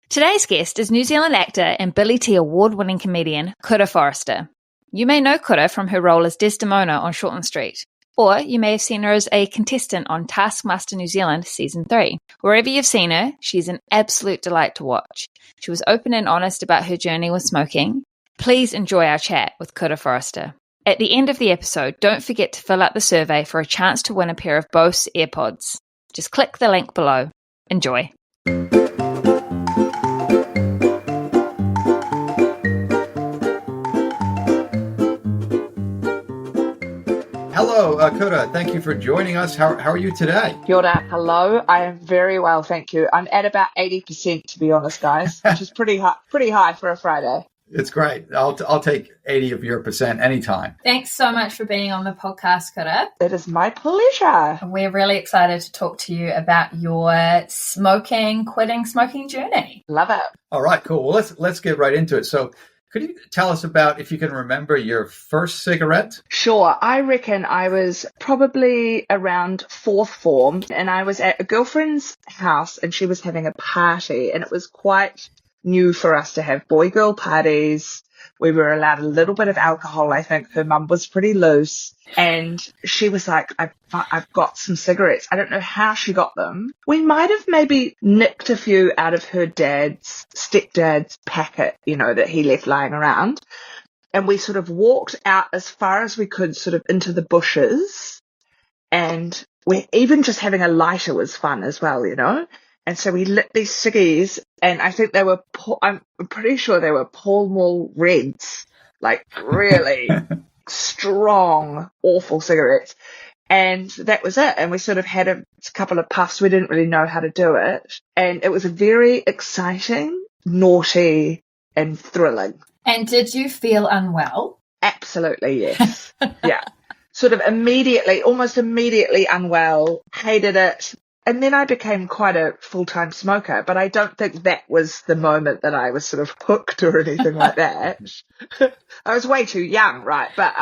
Today's guest is New Zealand actor and Billy T award-winning comedian Kura Forrester. You may know Kura from her role as Desdemona on Shortland Street, or you may have seen her as a contestant on Taskmaster New Zealand Season 3. Wherever you've seen her, she's an absolute delight to watch. She was open and honest about her journey with smoking. Please enjoy our chat with Kura Forrester. At the end of the episode, don't forget to fill out the survey for a chance to win a pair of Bose AirPods. Just click the link below. Enjoy. Hello, Kura. Thank you for joining us. How are you today? Kia ora. Hello. I am very well, thank you. I'm at about 80%, to be honest, guys, which is pretty high for a Friday. It's great. I'll take 80 of your percent anytime. Thanks so much for being on the podcast, Kura. It is my pleasure. We're really excited to talk to you about your quitting smoking journey. Love it. All right, cool. Well, let's get right into it. So, could you tell us about, if you can remember, your first cigarette? Sure. I reckon I was probably around fourth form, and I was at a girlfriend's house, and she was having a party, and it was quite new for us to have boy-girl parties. We were allowed a little bit of alcohol. I think her mum was pretty loose. And she was like, I've got some cigarettes. I don't know how she got them. We might have maybe nicked a few out of her stepdad's packet, that he left lying around. And we sort of walked out as far as we could, sort of into the bushes. And even just having a lighter was fun as well, And so we lit these ciggies, and I think I'm pretty sure they were Pall Mall Reds, like really strong, awful cigarettes. And that was it. And we sort of had a couple of puffs. We didn't really know how to do it. And it was a very exciting, naughty, and thrilling. And did you feel unwell? Absolutely, yes. Yeah. Sort of almost immediately unwell, hated it. And then I became quite a full-time smoker, but I don't think that was the moment that I was sort of hooked or anything like that. I was way too young, right? But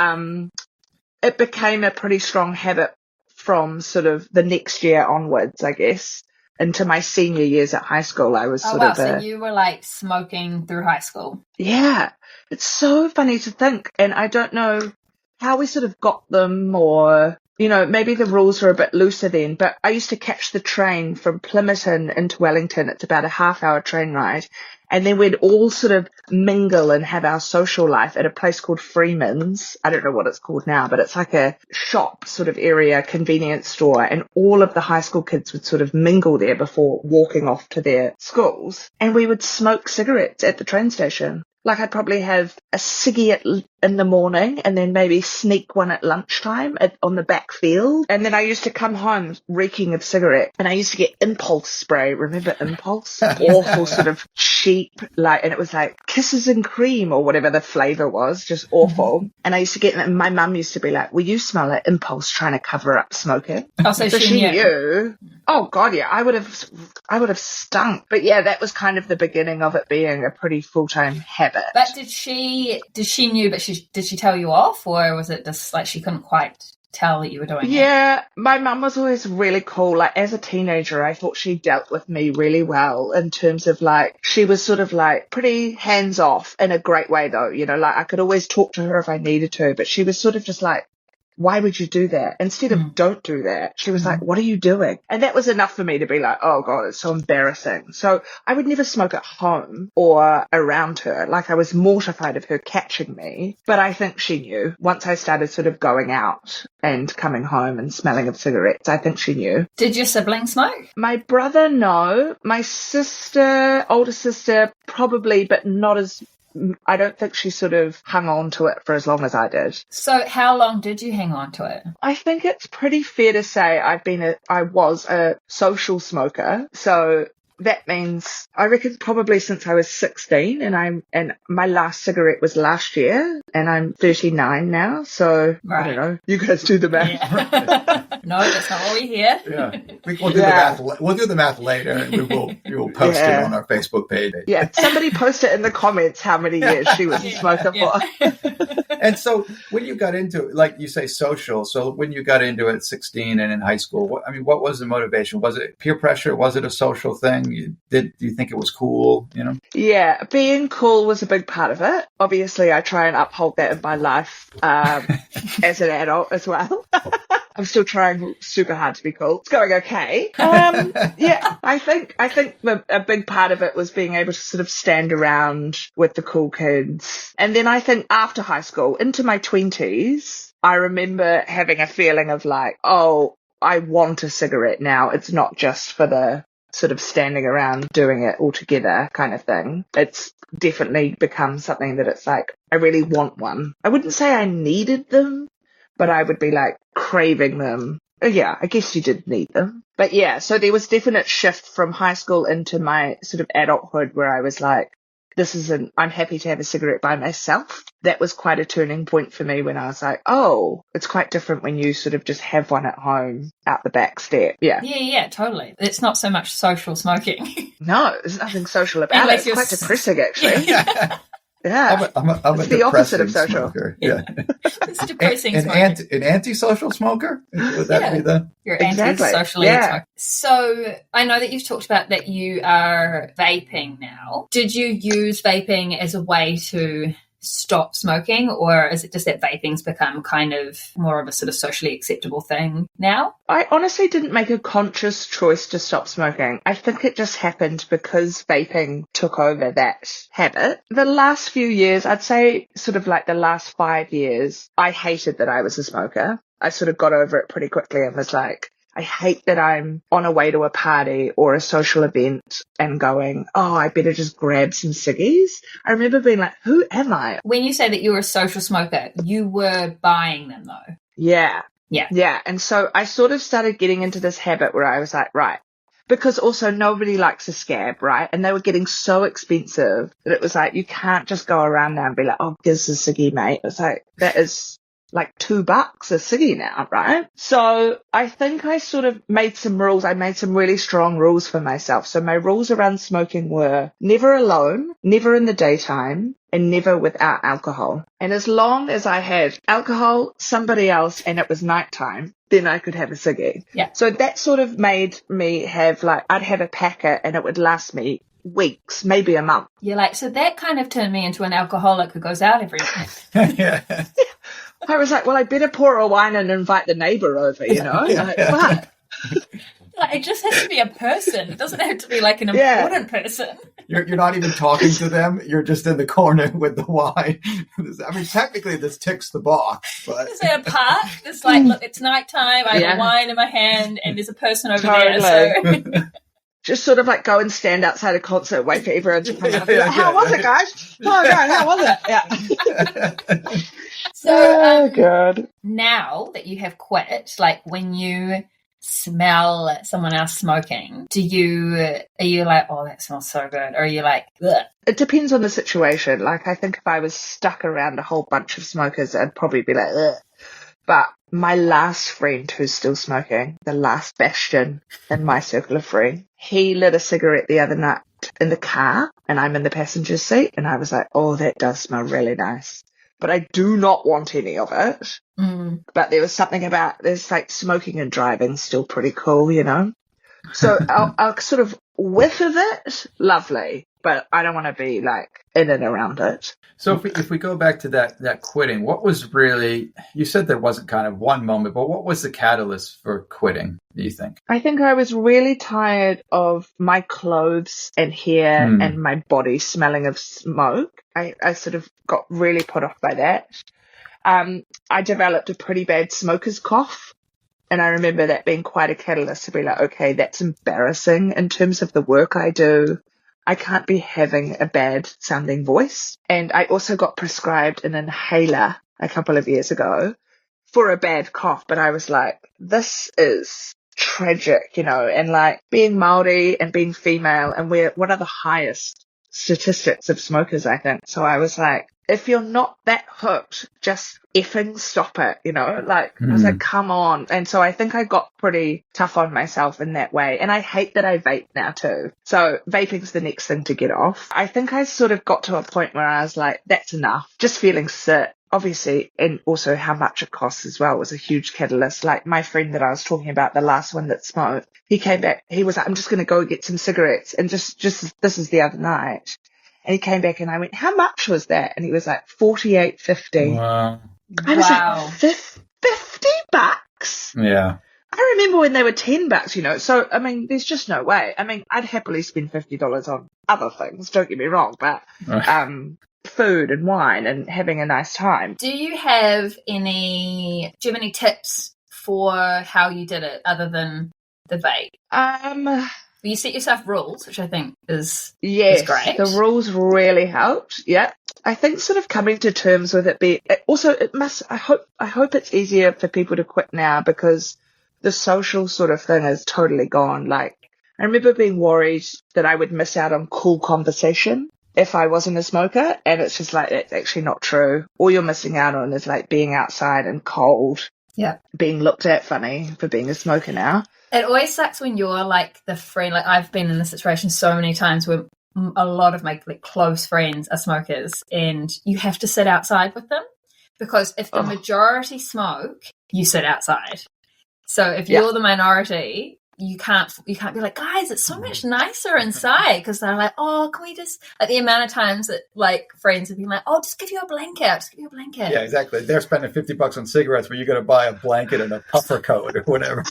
it became a pretty strong habit from sort of the next year onwards, I guess. Into my senior years at high school, I was so you were like smoking through high school? Yeah. It's so funny to think, and I don't know how we sort of got them, or maybe the rules were a bit looser then, but I used to catch the train from Plympton into Wellington. It's about a half-hour train ride. And then we'd all sort of mingle and have our social life at a place called Freeman's. I don't know what it's called now, but it's like a shop sort of area, convenience store. And all of the high school kids would sort of mingle there before walking off to their schools. And we would smoke cigarettes at the train station. Like I'd probably have a ciggy in the morning and then maybe sneak one at lunchtime on the back field. And then I used to come home reeking of cigarette, and I used to get Impulse spray. Remember Impulse? Awful sort of cheap, and it was like Kisses and Cream or whatever the flavour was, just awful. And I used to get, and my mum used to be like, will you smell like Impulse trying to cover up smoking? Oh, so she knew. Oh God, yeah, I would have stunk. But yeah, that was kind of the beginning of it being a pretty full-time habit. But did she knew, but did she tell you off, or was it just like she couldn't quite tell that you were doing it? Yeah, my mum was always really cool. Like as a teenager, I thought she dealt with me really well in terms of she was sort of pretty hands off in a great way though. I could always talk to her if I needed to, but she was sort of just why would you do that? Instead of don't do that, she was like, what are you doing? And that was enough for me to be like, oh God, it's so embarrassing. So I would never smoke at home or around her. I was mortified of her catching me. But I think she knew. Once I started sort of going out and coming home and smelling of cigarettes, I think she knew. Did your siblings smoke? My brother, no. My older sister, probably, but not as I don't think she sort of hung on to it for as long as I did. So how long did you hang on to it? I think it's pretty fair to say I was a social smoker. So that means I reckon probably since I was 16, and my last cigarette was last year, and I'm 39 now. So right. I don't know. You guys do the math. Yeah. No, that's not what we hear. Yeah, we'll do the math. We'll do the math later, and we will post it on our Facebook page. Yeah, somebody post it in the comments how many years she was a smoker for. And so when you got into it, like you say, social. So when you got into it at 16 and in high school, what was the motivation? Was it peer pressure? Was it a social thing? smoking? Do you think it was cool? You know? Yeah, being cool was a big part of it. Obviously, I try and uphold that in my life as an adult as well. I'm still trying super hard to be cool. It's going okay. Yeah, I think a big part of it was being able to sort of stand around with the cool kids. And then I think after high school, into my 20s, I remember having a feeling of like, oh, I want a cigarette now. It's not just for the sort of standing around doing it all together kind of thing. It's definitely become something that it's like, I really want one. I wouldn't say I needed them, but I would be like craving them. Yeah, I guess you did need them. But yeah, so there was definite shift from high school into my sort of adulthood where I was like, I'm happy to have a cigarette by myself. That was quite a turning point for me when I was like, oh, it's quite different when you sort of just have one at home out the back step. Yeah. Yeah, totally. It's not so much social smoking. No, there's nothing social about it. It's quite depressing, actually. Yeah. Yeah. I'm a it's the opposite of social. Smoker. Yeah. It's depressing an antisocial smoker? Would that be the... You're anti-socially smoker. So I know that you've talked about that you are vaping now. Did you use vaping as a way to stop smoking, or is it just that vaping's become kind of more of a sort of socially acceptable thing now? I honestly didn't make a conscious choice to stop smoking. I think it just happened because vaping took over that habit. The last few years, I'd say sort of like the last 5 years, I hated that I was a smoker. I sort of got over it pretty quickly and was like, I hate that I'm on a way to a party or a social event and going, oh, I better just grab some ciggies. I remember being like, who am I? When you say that you were a social smoker, you were buying them though. Yeah. Yeah. Yeah. And so I sort of started getting into this habit where I was like, right. Because also nobody likes a scab, right? And they were getting so expensive that it was like, you can't just go around now and be like, oh, gives a ciggy, mate. It's like, that is like $2 a ciggy now, right? So I think I sort of made some rules. I made some really strong rules for myself. So my rules around smoking were never alone, never in the daytime, and never without alcohol. And as long as I had alcohol, somebody else, and it was nighttime, then I could have a ciggy. Yeah. So that sort of made me have like, I'd have a packet and it would last me weeks, maybe a month. You're like, so that kind of turned me into an alcoholic who goes out every night. Yeah. I was like, well, I better pour a wine and invite the neighbour over, you know? Like, fuck. Like, it just has to be a person. It doesn't have to be like an important person. You're not even talking to them. You're just in the corner with the wine. I mean, technically this ticks the box, but... Is there a park? It's like, look, it's nighttime. I have a wine in my hand and there's a person over there. So... Just sort of like go and stand outside a concert, wait for everyone to come up. How was it, guys? Oh, God, how was it? Yeah. So, God. Now that you have quit, like when you smell someone else smoking, are you like, oh, that smells so good? Or are you like, ugh? It depends on the situation. Like, I think if I was stuck around a whole bunch of smokers, I'd probably be like, ugh. But my last friend who's still smoking, the last bastion in my circle of friends, he lit a cigarette the other night in the car and I'm in the passenger seat and I was like, oh, that does smell really nice. But I do not want any of it. Mm. But there was something about, there's like smoking and driving still pretty cool, you know? So I'll sort of whiff of it, lovely. But I don't want to be like in and around it. So if we go back to that quitting, what was really, you said there wasn't kind of one moment, but what was the catalyst for quitting, do you think? I think I was really tired of my clothes and hair and my body smelling of smoke. I sort of got really put off by that. I developed a pretty bad smoker's cough. And I remember that being quite a catalyst to be like, okay, that's embarrassing in terms of the work I do. I can't be having a bad sounding voice. And I also got prescribed an inhaler a couple of years ago for a bad cough. But I was like, this is tragic, you know, and like being Māori and being female and we're one of the highest statistics of smokers, I think. So I was like, if you're not that hooked, just effing stop it, you know, like, I was like, come on. And so I think I got pretty tough on myself in that way. And I hate that I vape now too. So vaping's the next thing to get off. I think I sort of got to a point where I was like, that's enough. Just feeling sick obviously, and also how much it costs as well was a huge catalyst. Like my friend that I was talking about, the last one that smoked, he came back, he was like, I'm just going to go get some cigarettes. And just this is the other night. And he came back and I went, how much was that? And he was like, $48.50. Wow. I was like, $50? Yeah. I remember when they were $10, you know. So, I mean, there's just no way. I mean, I'd happily spend $50 on other things, don't get me wrong, but food and wine and having a nice time. Do you have any tips for how you did it other than the vape? You set yourself rules, which I think is great. The rules really helped. Yeah. I think sort of coming to terms with it also it must, I hope it's easier for people to quit now because the social sort of thing is totally gone. Like, I remember being worried that I would miss out on cool conversation if I wasn't a smoker. And it's just like, it's actually not true. All you're missing out on is like being outside and cold. Yeah. Being looked at funny for being a smoker now. It always sucks when you're like the friend, like I've been in this situation so many times where a lot of my like close friends are smokers and you have to sit outside with them because if the majority smoke, you sit outside. So if you're the minority, you can't be like, guys, it's so much nicer inside because they're like, oh, can we just, like the amount of times that like friends have been like, oh, just give you a blanket. Yeah, exactly. They're spending $50 on cigarettes, but you're going to buy a blanket and a puffer coat or whatever.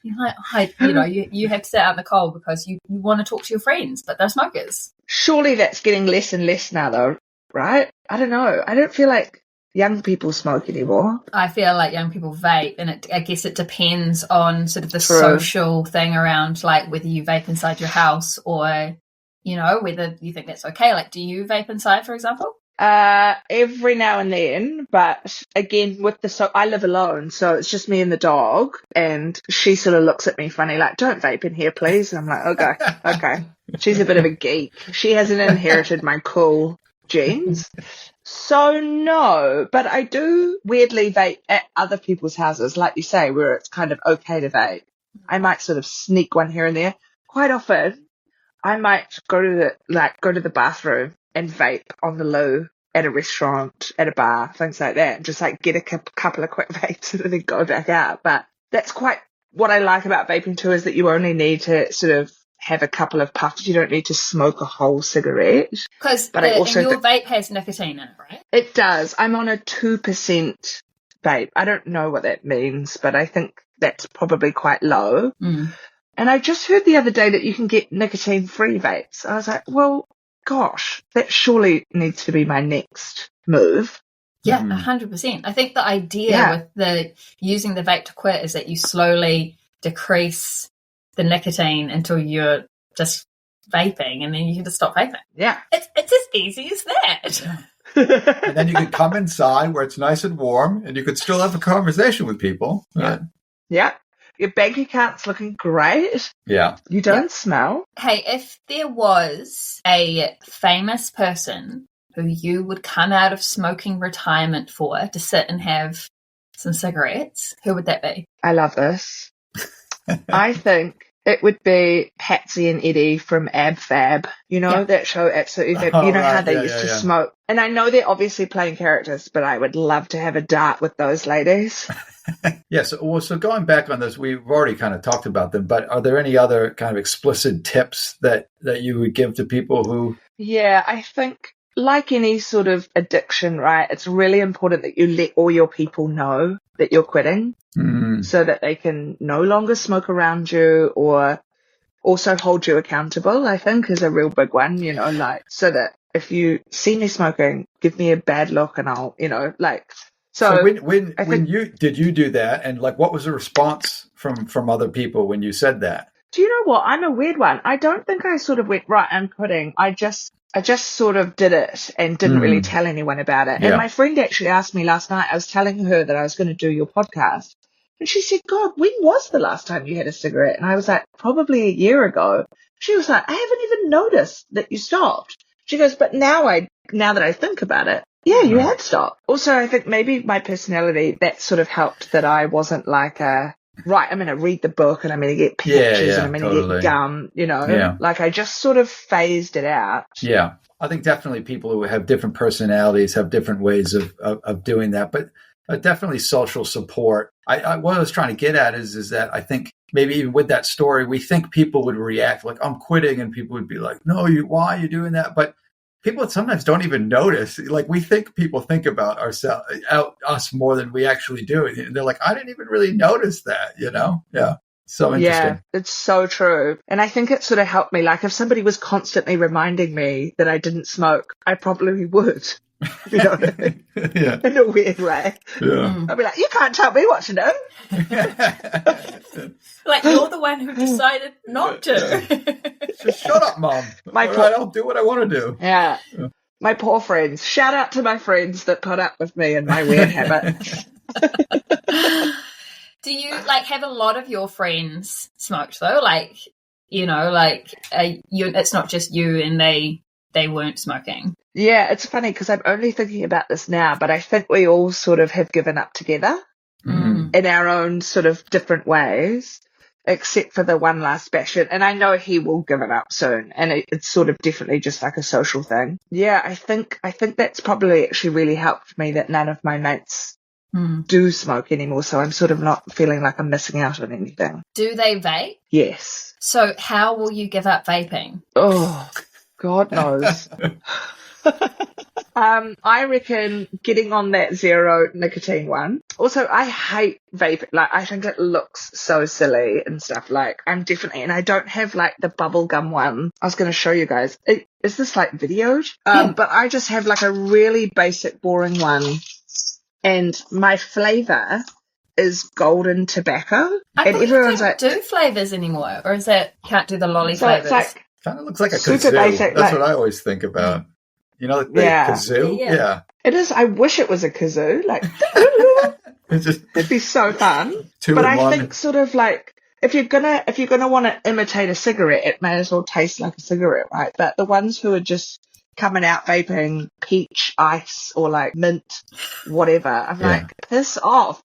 You're like, you have to sit out in the cold because you want to talk to your friends, but they're smokers. Surely that's getting less and less now, though, right? I don't know. I don't feel like young people smoke anymore. I feel like young people vape, and I guess it depends on sort of the social thing around, like whether you vape inside your house or, you know, whether you think that's okay. Like, do you vape inside, for example? Every now and then, but again, I live alone, so it's just me and the dog, and she sort of looks at me funny, like, don't vape in here, please. And I'm like, okay. She's a bit of a geek. She hasn't inherited my cool genes. So no, but I do weirdly vape at other people's houses, like you say, where it's kind of okay to vape. I might sort of sneak one here and there. Quite often, I might go to the bathroom and vape on the loo at a restaurant, at a bar, things like that, and just like get a couple of quick vapes and then go back out. But that's quite what I like about vaping too, is that you only need to sort of have a couple of puffs. You don't need to smoke a whole cigarette. Because your vape has nicotine in it, right? It does. I'm on a 2% vape. I don't know what that means, but I think that's probably quite low. Mm. And I just heard the other day that you can get nicotine-free vapes. I was like, well, gosh, that surely needs to be my next move. Yeah, 100%. I think the idea with using the vape to quit is that you slowly decrease the nicotine until you're just vaping, and then you can just stop vaping. Yeah. It's as easy as that. And then you can come inside where it's nice and warm, and you could still have a conversation with people. Yeah. Yeah. Your bank account's looking great. Yeah. You don't smell. Hey, if there was a famous person who you would come out of smoking retirement for to sit and have some cigarettes, who would that be? I love this. I think it would be Patsy and Eddie from Ab Fab. You know, that show, Absolutely Fab. You know how they used to smoke. And I know they're obviously playing characters, but I would love to have a dart with those ladies. Yes. Well, so going back on this, we've already kind of talked about them, but are there any other kind of explicit tips that you would give to people who... Yeah, I think like any sort of addiction, right, it's really important that you let all your people know that you're quitting so that they can no longer smoke around you, or also hold you accountable, I think is a real big one, you know, like, so that if you see me smoking, give me a bad look and I'll, you know, like... So when you do that, and like what was the response from other people when you said that? Do you know what? I'm a weird one. I don't think I sort of went, right, I'm quitting. I just sort of did it and didn't really tell anyone about it. Yeah. And my friend actually asked me last night, I was telling her that I was going to do your podcast. And she said, God, when was the last time you had a cigarette? And I was like, probably a year ago. She was like, I haven't even noticed that you stopped. She goes, but now that I think about it, yeah, you had stopped. Also, I think maybe my personality, that sort of helped, that I wasn't like a right, I'm going to read the book and I'm going to get pictures and I'm going to get gum, like I just sort of phased it out. Yeah. I think definitely people who have different personalities have different ways of doing that, but definitely social support. What I was trying to get at is that I think maybe even with that story, we think people would react like, I'm quitting, and people would be like, no, why are you doing that? But people sometimes don't even notice. Like, we think people think about us more than we actually do. And they're like, I didn't even really notice that, Yeah. So interesting. Yeah, it's so true. And I think it sort of helped me. Like, if somebody was constantly reminding me that I didn't smoke, I probably would. You know what I mean? Yeah. In a weird way. Yeah. I'd be like, you can't tell me what to do. Like, you're the one who decided not to. Just shut up, Mom. I'll do what I want to do. Yeah. My poor friends. Shout out to my friends that put up with me and my weird habits. Do you have a lot of your friends smoked though? It's not just you and they weren't smoking. Yeah, it's funny because I'm only thinking about this now, but I think we all sort of have given up together in our own sort of different ways, except for the one last batch. And I know he will give it up soon, and it's sort of definitely just like a social thing. Yeah, I think that's probably actually really helped me that none of my mates do smoke anymore, so I'm sort of not feeling like I'm missing out on anything. Do they vape? Yes. So how will you give up vaping? Oh, God knows. I reckon getting on that zero nicotine one. Also, I hate vaping. Like, I think it looks so silly and stuff. Like, and I don't have like the bubble gum one. I was going to show you guys. Is this like videoed? But I just have like a really basic, boring one. And my flavour is golden tobacco. And everyone's like, do flavours anymore? Or is it can't do the lolly flavours? Kind of looks like a kazoo. Basic, that's what I always think about. Kazoo? Yeah. It is. I wish it was a kazoo. Like, it'd be so fun. But I think sort of like, if you're gonna want to imitate a cigarette, it may as well taste like a cigarette, right? But the ones who are just coming out vaping peach ice or like mint, whatever, I'm like, piss off.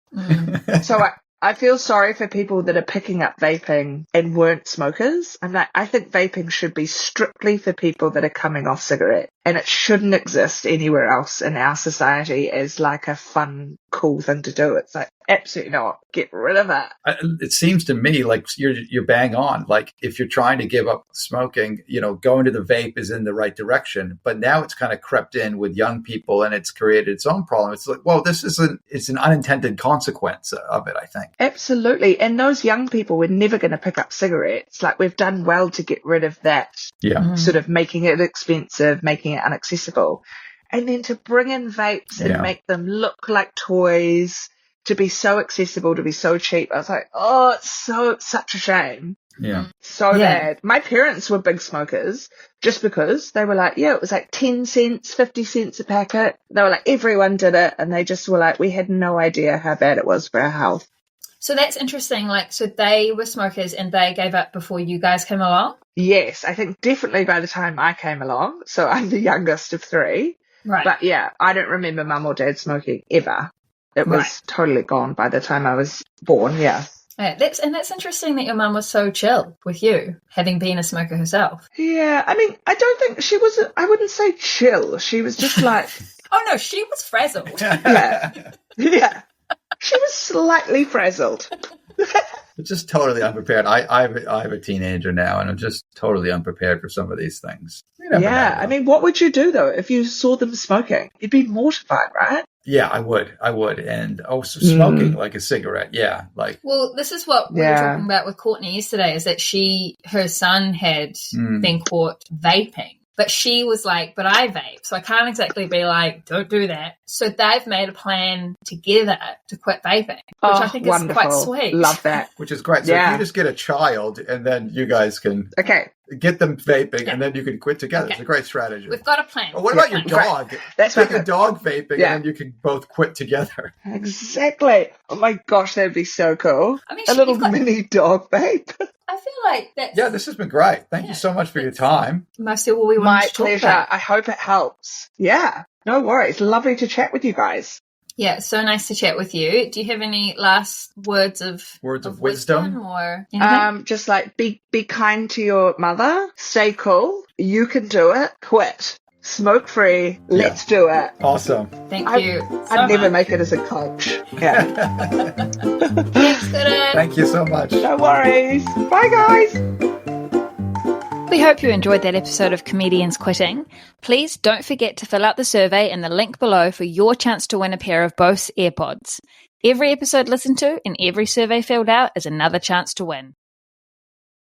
So I feel sorry for people that are picking up vaping and weren't smokers. I'm like, I think vaping should be strictly for people that are coming off cigarette, and it shouldn't exist anywhere else in our society as like a fun, cool thing to do. It's like, absolutely not. Get rid of it. It seems to me like you're bang on. Like, if you're trying to give up smoking, going to the vape is in the right direction. But now it's kind of crept in with young people, and it's created its own problem. It's like, well, it's an unintended consequence of it, I think. Absolutely. And those young people were never going to pick up cigarettes. Like, we've done well to get rid of that. Yeah. Sort of making it expensive, making it inaccessible. And then to bring in vapes and make them look like toys, to be so accessible, to be so cheap. I was like, oh, it's such a shame. Yeah. So bad. My parents were big smokers just because they were like, it was like 10 cents, 50 cents a packet. They were like, everyone did it. And they just were like, we had no idea how bad it was for our health. So that's interesting. Like, so they were smokers and they gave up before you guys came along? Yes, I think definitely by the time I came along. So I'm the youngest of three. Right. But yeah, I don't remember mum or dad smoking ever. It was totally gone by the time I was born, yeah. That's interesting that your mum was so chill with you, having been a smoker herself. Yeah, I mean, I don't think she was, I wouldn't say chill. She was just like... Oh, no, she was frazzled. Yeah. She was slightly frazzled. Just totally unprepared. I have a teenager now, and I'm just totally unprepared for some of these things. Yeah, I mean, what would you do, though, if you saw them smoking? You'd be mortified, right? Yeah, I would. And smoking like a cigarette. Yeah, like. Well, this is what we were talking about with Courtney yesterday. Is that her son had been caught vaping, but she was like, "But I vape, so I can't exactly be like, don't do that." So they've made a plan together to quit vaping, which I think is quite sweet. Love that. Which is great. So if you just get a child, and then you guys can get them vaping, and then you can quit together. It's a great strategy. We've got a plan. What about your dog? That's Take a dog vaping, and then you can both quit together. Exactly. Oh my gosh, that'd be so cool. I mean, a little mini dog vape. I feel like that's... Yeah, this has been great. Thank you so much for your time. Mostly what we wanted My to talk pleasure. about. I hope it helps. Yeah, no worries. Lovely to chat with you guys. Yeah, so nice to chat with you. Do you have any last words of wisdom or anything? Just like be kind to your mother, stay cool, you can do it, quit. Smoke free, let's do it. Awesome. Thank you so I'd never much. make it as a coach. Yeah. Thanks, Kura. Thank you so much. No worries. Bye, guys. We hope you enjoyed that episode of Comedians Quitting. Please don't forget to fill out the survey in the link below for your chance to win a pair of Bose AirPods. Every episode listened to and every survey filled out is another chance to win.